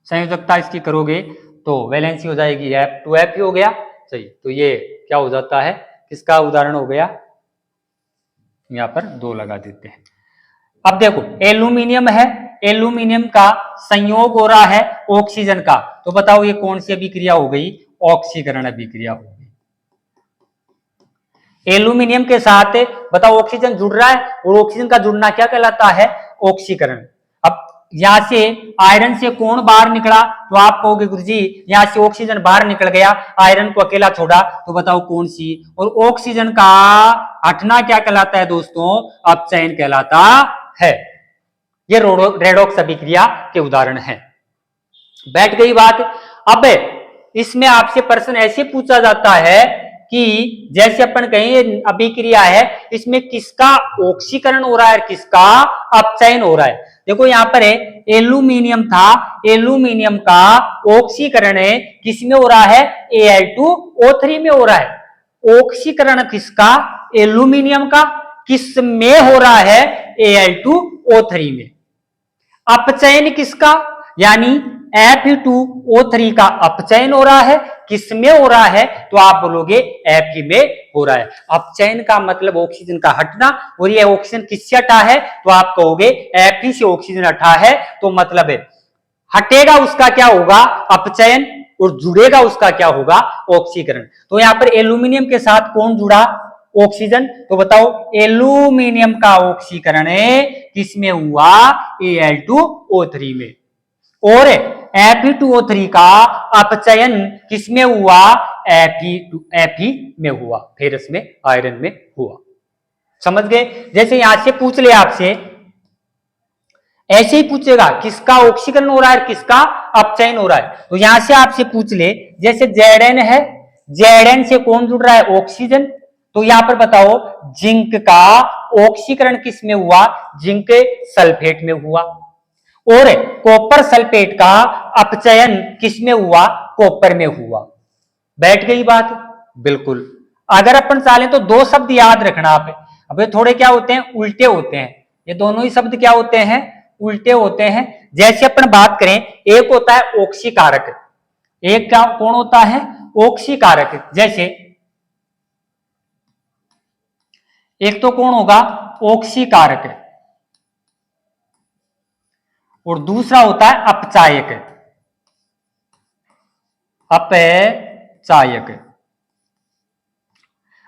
संयोजकता इसकी करोगे तो वैलेंसी हो जाएगी F2Fe हो गया, सही। तो ये क्या हो जाता है, किसका उदाहरण हो गया, यहां पर 2 लगा देते हैं। अब देखो एल्यूमिनियम है, एल्यूमिनियम का संयोग हो रहा है ऑक्सीजन का, तो बताओ ये कौन सी अभिक्रिया हो गई, ऑक्सीकरण अभिक्रिया हो गई। एल्यूमिनियम के साथ बताओ ऑक्सीजन जुड़ रहा है, और ऑक्सीजन का जुड़ना क्या कहलाता है, ऑक्सीकरण। अब यहां से आयरन से कौन बाहर निकला, तो आप कहोगे गुरुजी यहां से ऑक्सीजन बाहर निकल गया, आयरन को अकेला छोड़ा, तो बताओ कौन सी, और ऑक्सीजन का हटना क्या कहलाता है दोस्तों, अपचयन कहलाता है। ये रेडॉक्स अभिक्रिया के उदाहरण हैं। बैठ गई बात। अब इसमें आपसे प्रश्न ऐसे पूछा जाता है कि जैसे अपन कहें अभिक्रिया है, इसमें किसका ऑक्सीकरण हो रहा है, किसका अपचयन हो रहा है। देखो यहां पर है एल्यूमिनियम था, एल्यूमिनियम का ऑक्सीकरण किसमें हो रहा है, Al2O3 में हो रहा है। ऑक्सीकरण किसका, एल्यूमिनियम का, किस में हो रहा है, Al2O3 में। अपचयन किसका, यानी Fe2O3 का अपचयन हो रहा है, किसमें हो रहा है, तो आप बोलोगे Fe में हो रहा है। अपचयन का मतलब ऑक्सीजन का हटना, और ये ऑक्सीजन किससे हटा है, तो आप कहोगे Fe से ऑक्सीजन हटा है, तो मतलब है हटेगा उसका क्या होगा, अपचयन, और जुड़ेगा उसका क्या होगा, ऑक्सीकरण। तो यहां पर एल्यूमिनियम के साथ कौन जुड़ा, ऑक्सीजन, तो बताओ एल्यूमिनियम का ऑक्सीकरण किसमें हुआ, Al2O3 में, और Fe2O3 का अपचयन किसमें हुआ, Fe में हुआ, फेरस में, आयरन में हुआ। समझ गए। जैसे यहां से पूछ ले आपसे, ऐसे ही पूछेगा किसका ऑक्सीकरण हो रहा है, किसका अपचयन हो रहा है, तो यहां से आपसे पूछ ले, जैसे Zn है, Zn से कौन जुड़ रहा है, ऑक्सीजन, तो यहां पर बताओ जिंक का ऑक्सीकरण किसमें हुआ, जिंक सल्फेट में हुआ, और कॉपर सल्फेट का अपचयन किसमें हुआ, कॉपर में हुआ। बैठ गई बात, बिल्कुल। अगर अपन चाहें तो 2 शब्द याद रखना आप, अब ये थोड़े क्या होते हैं, उल्टे होते हैं, ये दोनों ही शब्द क्या होते हैं, उल्टे होते हैं। जैसे अपन बात करें, एक होता है ऑक्सीकारक, एक क्या कौन होता है, ऑक्सीकारक। जैसे एक तो कौन होगा, ऑक्सीकारक, और दूसरा होता है अपचायक, अपचायक।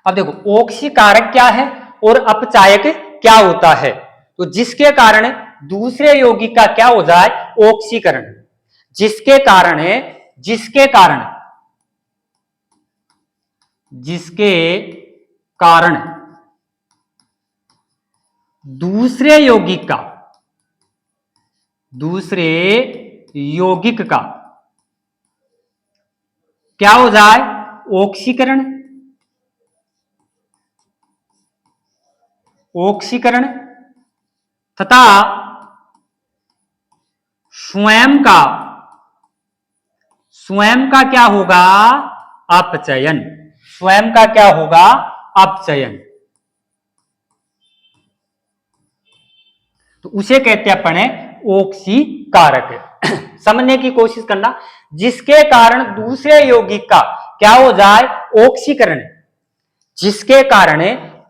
अब देखो ऑक्सीकारक क्या है और अपचायक क्या होता है, तो जिसके कारण दूसरे यौगिक का क्या हो जाए, ऑक्सीकरण, जिसके कारण दूसरे यौगिक का क्या हो जाए, ऑक्सीकरण तथा स्वयं का क्या होगा, अपचयन, स्वयं का क्या होगा, अपचयन। तो उसे कहते हैं अपन ऑक्सीकारक। समझने की कोशिश करना, जिसके कारण दूसरे यौगिक का क्या हो जाए, ऑक्सीकरण, जिसके कारण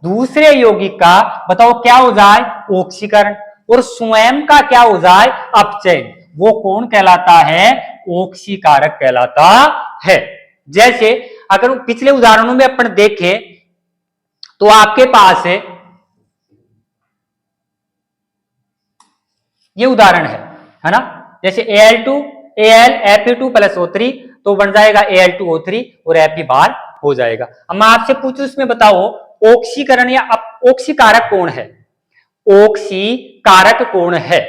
दूसरे यौगिक का बताओ क्या हो जाए, ऑक्सीकरण, और स्वयं का क्या हो जाए, अपचयन, वो कौन कहलाता है, ऑक्सीकारक कहलाता है। जैसे अगर पिछले उदाहरणों में अपन देखें तो आपके पास है ये उदाहरण है ना, जैसे Fe2 प्लस O3, तो बन जाएगा Al2O3 और Fe बाहर हो जाएगा। अब मैं आपसे पूछूं इसमें बताओ ऑक्सीकरण या ऑक्सीकारक कौन है, ऑक्सीकारक कौन है,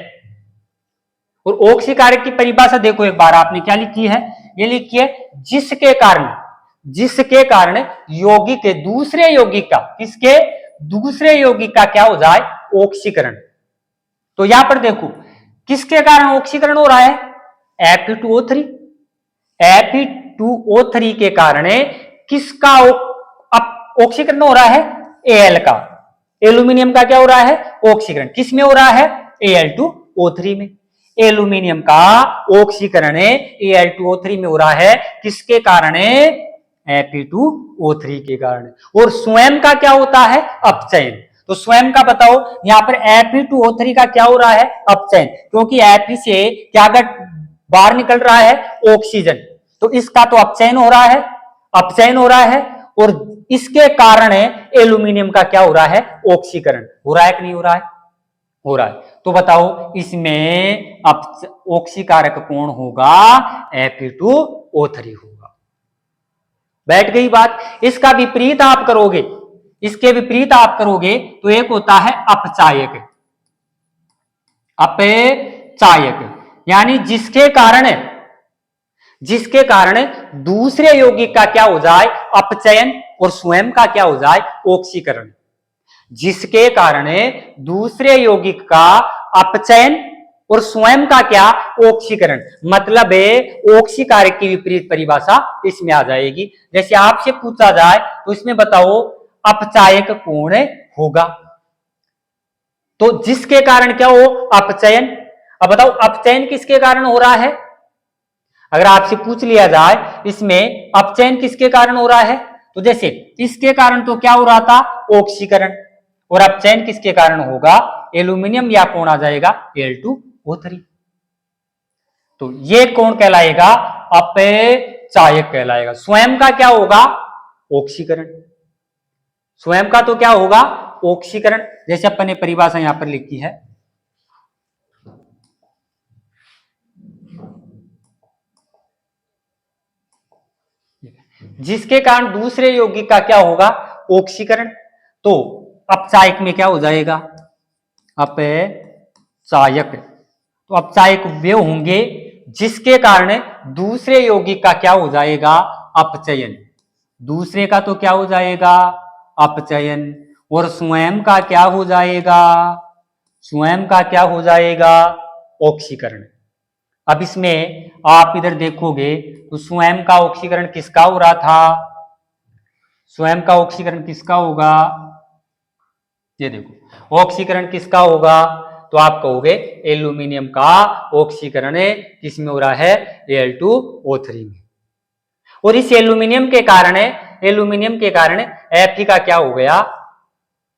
और ऑक्सीकारक की परिभाषा देखो एक बार, आपने क्या लिखी है, ये लिखी है जिसके कारण यौगिक के दूसरे यौगिक का, किसके, दूसरे यौगिक का क्या हो जाए, ऑक्सीकरण। तो यहां पर देखो किसके कारण ऑक्सीकरण हो रहा है, Fe2O3। Fe2O3 के कारण किसका ऑक्सीकरण हो रहा है, Al का। एल्यूमिनियम का क्या हो रहा है, ऑक्सीकरण। किस में हो रहा है, Al2O3 में। एल्यूमिनियम का ऑक्सीकरण Al2O3 में हो रहा है, किसके कारण, Fe2O3 के कारण। और स्वयं का क्या होता है, अपचयन। तो स्वयं का बताओ, यहां पर Fe2O3 का क्या हो रहा है, अपचयन, क्योंकि Fe से क्या बाहर निकल रहा है, ऑक्सीजन। तो इसका तो अपचयन हो रहा है, अपचयन हो रहा है। और इसके कारण एल्यूमिनियम का क्या हो रहा है, ऑक्सीकरण हो रहा है कि नहीं हो रहा है, हो रहा है। तो बताओ इसमें ऑक्सीकारक कौन होगा, Fe2O3 होगा। बैठ गई बात। इसका विपरीत आप करोगे, इसके विपरीत आप करोगे तो एक होता है अपचायक। अपचायक यानी जिसके कारण दूसरे यौगिक का क्या हो जाए, अपचयन, और स्वयं का क्या हो जाए, ऑक्सीकरण। जिसके कारण दूसरे यौगिक का अपचयन और स्वयं का क्या, ऑक्सीकरण। मतलब ऑक्सीकारक की विपरीत परिभाषा इसमें आ जाएगी। जैसे आपसे पूछा जाए तो इसमें बताओ अपचायक कौन होगा, तो जिसके कारण क्या हो, अपचयन। अब बताओ अपचयन किसके कारण हो रहा है, अगर आपसे पूछ लिया जाए इसमें अपचयन किसके कारण हो रहा है, तो जैसे इसके कारण तो क्या हो रहा था, ऑक्सीकरण। और अपचयन किसके कारण होगा, एल्यूमिनियम, या कौन आ जाएगा, Al2O3। तो ये कौन कहलाएगा, अपचायक कहलाएगा। स्वयं का क्या होगा, ऑक्सीकरण। स्वयं का तो क्या होगा, ऑक्सीकरण। जैसे अपन ने परिभाषा यहां पर लिखी है, जिसके कारण दूसरे यौगिक का क्या होगा, ऑक्सीकरण। तो अपचायक में क्या हो जाएगा, अपचायक। तो अपचायक वे होंगे जिसके कारण दूसरे यौगिक का क्या हो जाएगा, अपचयन। दूसरे का तो क्या हो जाएगा, अपचयन। और स्वयं का क्या हो जाएगा, स्वयं का क्या हो जाएगा, ऑक्सीकरण। अब इसमें आप इधर देखोगे तो स्वयं का ऑक्सीकरण किसका हो रहा था, स्वयं का ऑक्सीकरण किसका होगा, ये देखो ऑक्सीकरण किसका होगा, तो आप कहोगे एल्यूमिनियम का ऑक्सीकरण किसमें हो रहा है, Al2O3 में। और इस एल्यूमिनियम के कारण Fe का क्या हो गया,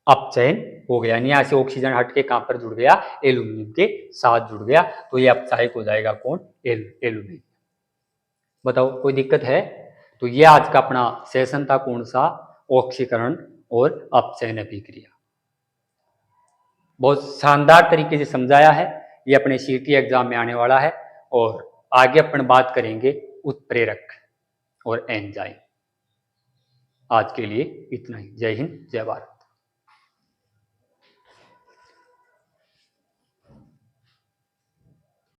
अपचयन हो गया। यहां से ऑक्सीजन हट के कहां पर जुड़ गया, एल्यूमिनियम के साथ जुड़ गया। तो ये अपचायक हो जाएगा कौन, एल्यूमिनियम। बताओ कोई दिक्कत है। तो ये आज का अपना सेशन था, कौन सा, ऑक्सीकरण और अपचयन अभिक्रिया। बहुत शानदार तरीके से समझाया है। ये अपने सीटी एग्जाम में आने वाला है। और आगे अपन बात करेंगे उत्प्रेरक और एंजाइम। आज के लिए इतना ही। जय हिंद, जय भारत।